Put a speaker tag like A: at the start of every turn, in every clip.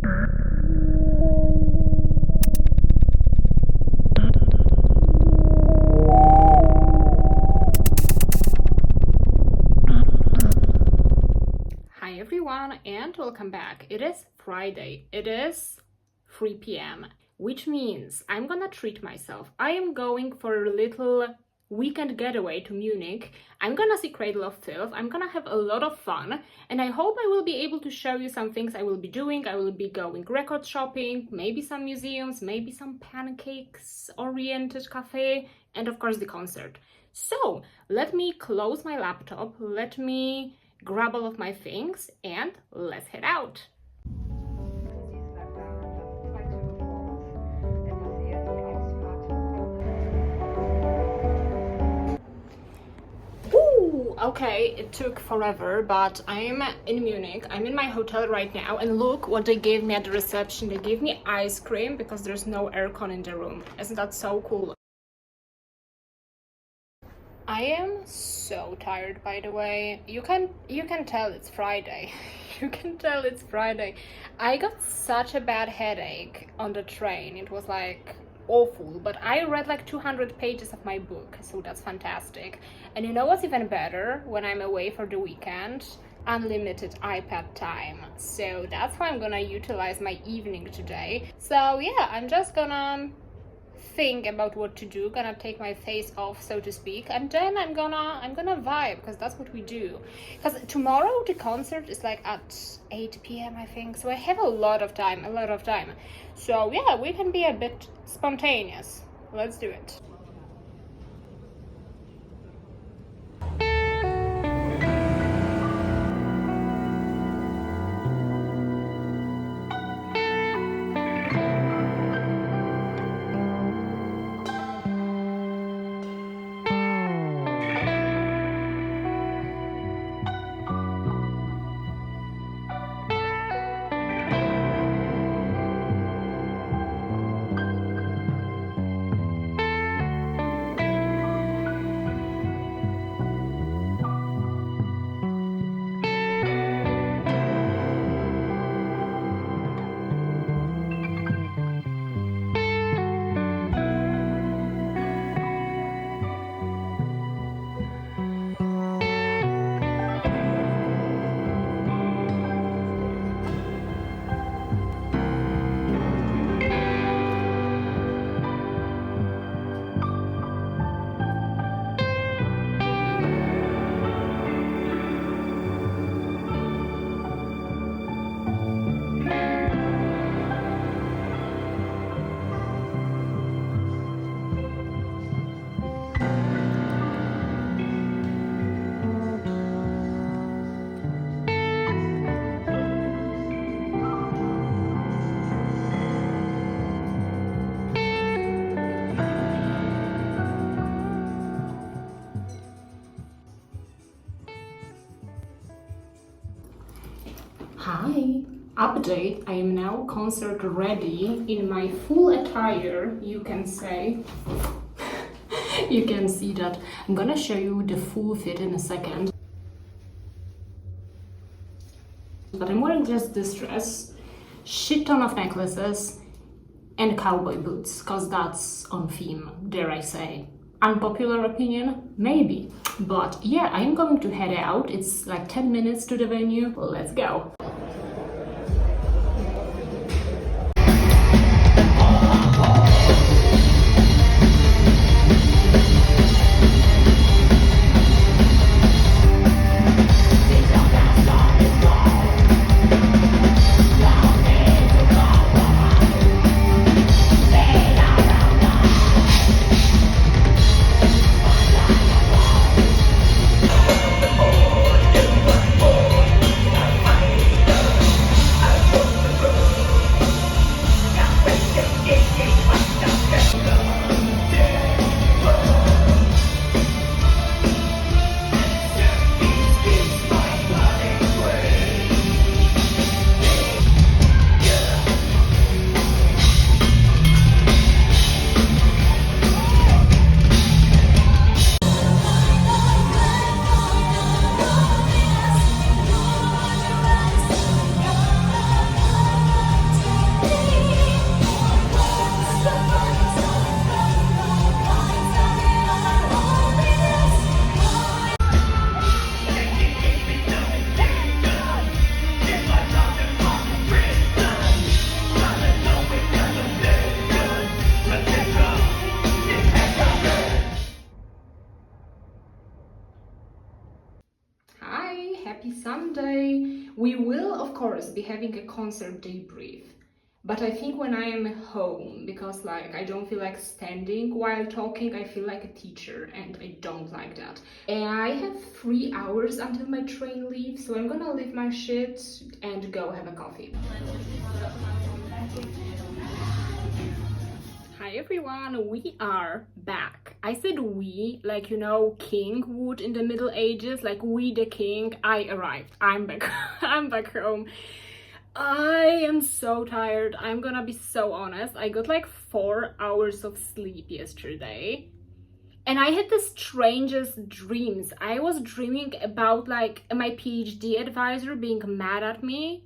A: Hi everyone and welcome back. It is Friday. It is 3 p.m. which means I'm gonna treat myself. I am going for a little weekend getaway to Munich. I'm gonna see Cradle of Filth. I'm gonna have a lot of fun and I hope I will be able to show you some things I will be doing. I will be going record shopping, maybe some museums, maybe some pancakes oriented cafe, and of course the concert. So let me close my laptop, let me grab all of my things and let's head out. Okay, it took forever, but I'm in Munich. I'm in my hotel right now, and look what they gave me at the reception. They gave me ice cream because there's no aircon in the room. Isn't that so cool? I am so tired, by the way. You can tell it's Friday. You can tell it's Friday. I got such a bad headache on the train. It was like awful, but I read like 200 pages of my book, so that's fantastic. And you know what's even better when I'm away for the weekend? Unlimited iPad time. So that's how I'm gonna utilize my evening today. So yeah, I'm just gonna think about what to do, gonna take my face off, so to speak, and then I'm gonna vibe, because that's what we do. Because tomorrow the concert is like at 8 p.m. I think, so I have a lot of time. So yeah, we can be a bit spontaneous. Let's do it. Hi, update. I am now concert ready in my full attire, you can say. You can see that. I'm gonna show you the full fit in a second. But I'm wearing just this dress, shit ton of necklaces, and cowboy boots, cause that's on theme, dare I say. Unpopular opinion? Maybe. But yeah, I'm going to head out. It's like 10 minutes to the venue. Let's go. We will, of course, be having a concert debrief, but I think when I am home, because like I don't feel like standing while talking, I feel like a teacher and I don't like that. And I have 3 hours until my train leaves, so I'm gonna leave my shit and go have a coffee. Hi everyone, we are back. I said we, like, you know, king would in the Middle Ages, like we the king. I arrived. I'm back. I'm back home. I am so tired. I'm gonna be so honest. I got like 4 hours of sleep yesterday. And I had the strangest dreams. I was dreaming about like my PhD advisor being mad at me.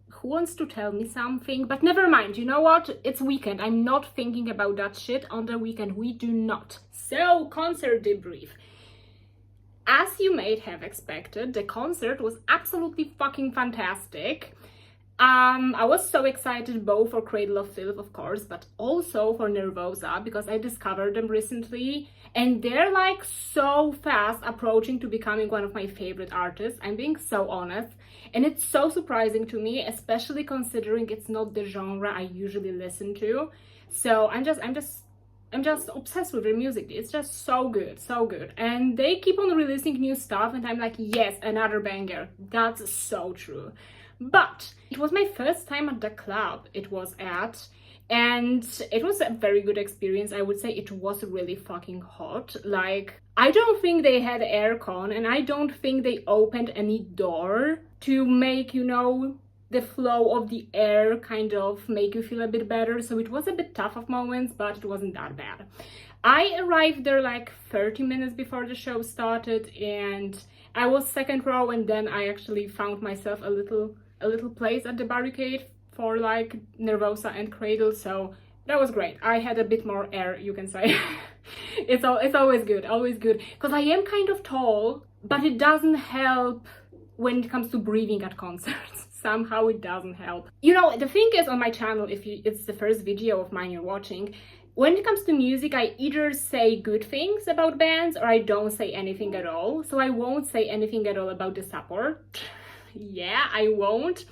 A: Who wants to tell me something? But never mind, you know what? It's weekend. I'm not thinking about that shit on the weekend. We do not. So, concert debrief. As you may have expected, the concert was absolutely fucking fantastic. I was so excited both for Cradle of Filth, of course, but also for Nervosa, because I discovered them recently, and they're like so fast approaching to becoming one of my favorite artists. I'm being so honest, and it's so surprising to me, especially considering it's not the genre I usually listen to. So I'm just obsessed with their music. It's just so good, so good. And they keep on releasing new stuff and I'm like, yes, another banger. That's so true. But it was my first time at the club it was at, and it was a very good experience. I would say it was really fucking hot. Like, I don't think they had aircon, and I don't think they opened any door to make, you know, the flow of the air kind of make you feel a bit better. So it was a bit tough of moments, but it wasn't that bad. I arrived there like 30 minutes before the show started, and I was second row, and then I actually found myself a little place at the barricade for like Nervosa and Cradle, so that was great. I had a bit more air, you can say. It's always good, because I am kind of tall, but it doesn't help when it comes to breathing at concerts. Somehow it doesn't help. You know, the thing is, on my channel, if it's the first video of mine you're watching, when it comes to music, I either say good things about bands or I don't say anything at all. So I won't say anything at all about the support. Yeah, I won't.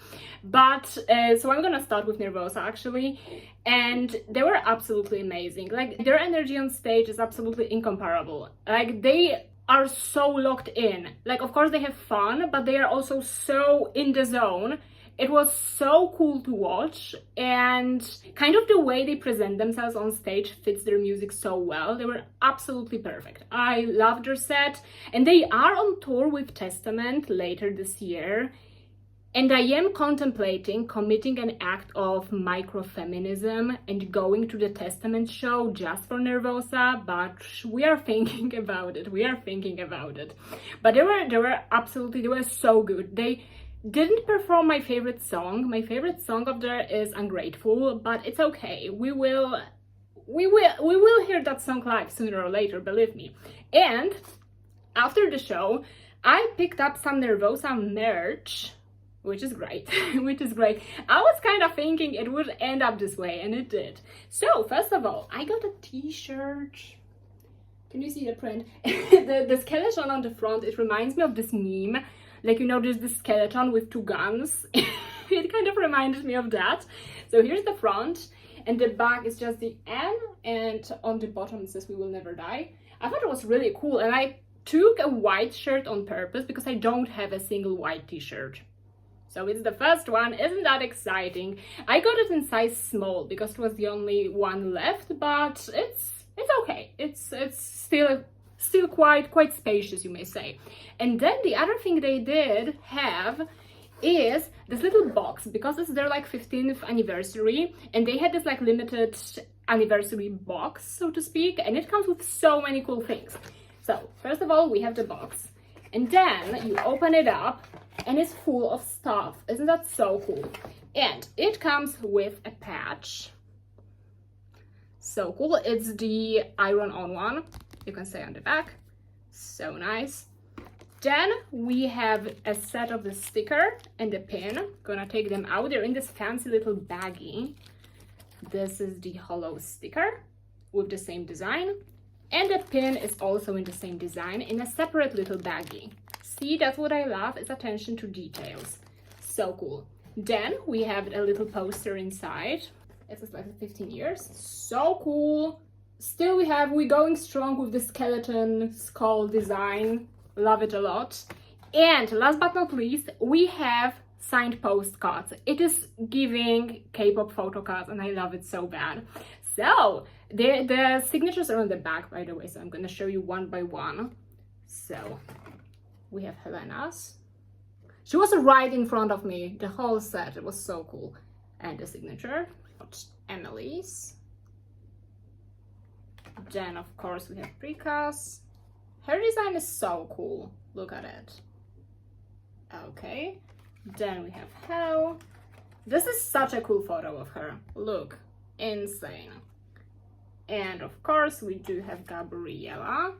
A: But so I'm gonna start with Nervosa actually, and they were absolutely amazing. Like, their energy on stage is absolutely incomparable. Like, they are so locked in. Like, of course they have fun, but they are also so in the zone. It was so cool to watch, and kind of the way they present themselves on stage fits their music so well. They were absolutely perfect. I loved their set, and they are on tour with Testament later this year. And I am contemplating committing an act of microfeminism and going to the Testament show just for Nervosa, but we are thinking about it. But they were so good. They didn't perform my favorite song. My favorite song of theirs is Ungrateful, but it's okay. We will hear that song live sooner or later, believe me. And after the show, I picked up some Nervosa merch, which is great. I was kind of thinking it would end up this way, and it did. So first of all, I got a t-shirt. Can you see the print? the skeleton on the front, it reminds me of this meme. Like, you know, there's this skeleton with 2 guns. It kind of reminded me of that. So here's the front, and the back is just the N, and on the bottom it says "We will never die." I thought it was really cool, and I took a white shirt on purpose because I don't have a single white t-shirt. So it's the first one. Isn't that exciting? I got it in size small because it was the only one left, but it's okay. It's still quite spacious, you may say. And then the other thing they did have is this little box, because it's their like 15th anniversary, and they had this like limited anniversary box, so to speak, and it comes with so many cool things. So first of all, we have the box, and then you open it up and it's full of stuff. Isn't that so cool? And it comes with a patch. So cool. It's the iron-on one, you can say on the back. So nice. Then we have a set of the sticker and the pin. Gonna take them out. They're in this fancy little baggie. This is the hollow sticker with the same design, and the pin is also in the same design in a separate little baggie. See, that's what I love, is attention to details. So cool. Then we have a little poster inside. It says like 15 years. So cool. Still we're going strong with the skeleton skull design. Love it a lot. And last but not least, we have signed postcards. It is giving K-pop photo cards and I love it so bad. So the signatures are on the back, by the way, so I'm gonna show you one by one. So we have Helena's. She was right in front of me, the whole set. It was so cool. And the signature. Emily's. Then of course we have Prika's. Her design is so cool. Look at it. Okay. Then we have Hel. This is such a cool photo of her. Look. Insane. And of course we do have Gabriella.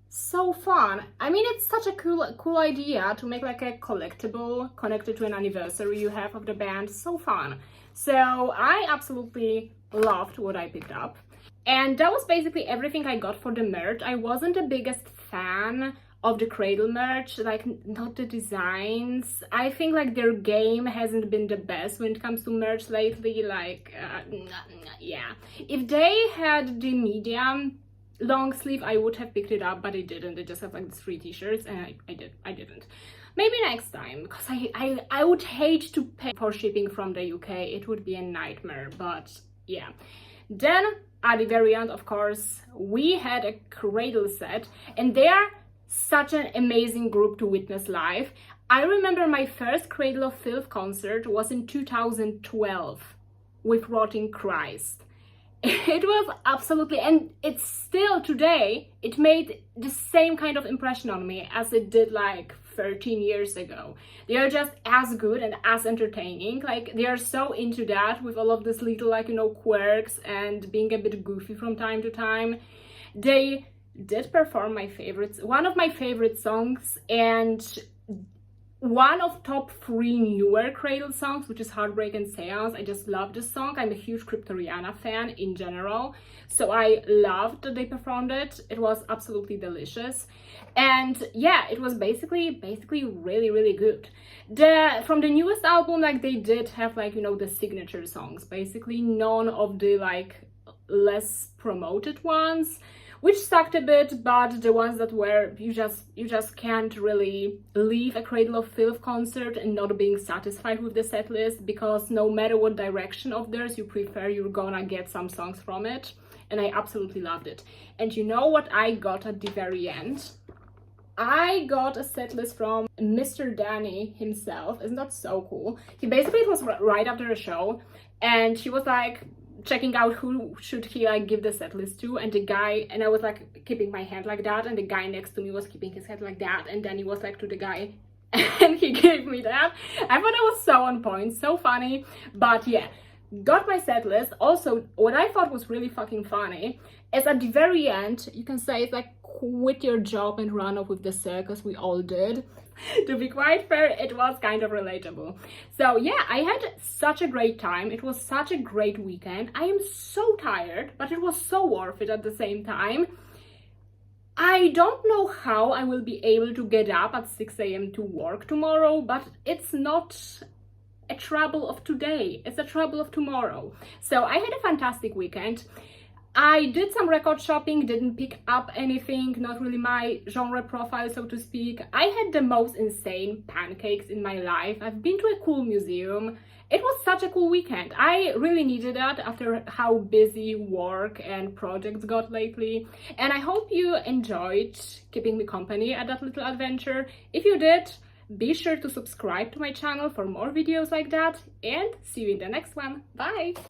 A: So fun. I mean, it's such a cool idea to make like a collectible connected to an anniversary you have of the band. So fun. So I absolutely loved what I picked up. And that was basically everything I got for the merch. I wasn't the biggest fan of the Cradle merch, like not the designs. I think like their game hasn't been the best when it comes to merch lately. Like, yeah. If they had the medium long sleeve, I would have picked it up, but I didn't. They just have like these 3 t-shirts and I didn't. Maybe next time, because I would hate to pay for shipping from the UK. It would be a nightmare, but yeah. Then at the very end, of course, we had a Cradle set, and they are such an amazing group to witness live. I remember my first Cradle of Filth concert was in 2012 with Rotting Christ. It was absolutely, and it's still today, it made the same kind of impression on me as it did like 13 years ago. They are just as good and as entertaining. Like, they are so into that with all of this little, like, you know, quirks and being a bit goofy from time to time. They did perform one of my favorite songs, and one of top 3 newer Cradle songs, which is Heartbreak and Seance. I just love this song. I'm a huge Cryptoriana fan in general, so I loved that they performed it. It was absolutely delicious. And yeah, it was basically really, really good. From the newest album, like, they did have, like, you know, the signature songs, basically none of the like less promoted ones, which sucked a bit, but the ones that were, you just can't really leave a Cradle of Filth concert and not being satisfied with the set list, because no matter what direction of theirs you prefer, you're gonna get some songs from it. And I absolutely loved it. And you know what I got at the very end? I got a set list from Mr. Danny himself. Isn't that so cool? It was right after a show, and he was like checking out who should he like give the set list to, and I was like keeping my hand like that, and the guy next to me was keeping his head like that, and then he was like to the guy and he gave me that. I thought it was so on point, so funny. But yeah, got my set list. Also, what I thought was really fucking funny is at the very end, you can say it's like, quit your job and run off with the circus, we all did. To be quite fair, it was kind of relatable. So yeah, I had such a great time. It was such a great weekend. I am so tired, but it was so worth it at the same time. I don't know how I will be able to get up at 6 a.m. to work tomorrow, but it's not a trouble of today, it's a trouble of tomorrow. So I had a fantastic weekend. I did some record shopping, didn't pick up anything, not really my genre profile, so to speak. I had the most insane pancakes in my life. I've been to a cool museum. It was such a cool weekend. I really needed that after how busy work and projects got lately. And I hope you enjoyed keeping me company at that little adventure. If you did, be sure to subscribe to my channel for more videos like that, and see you in the next one. Bye!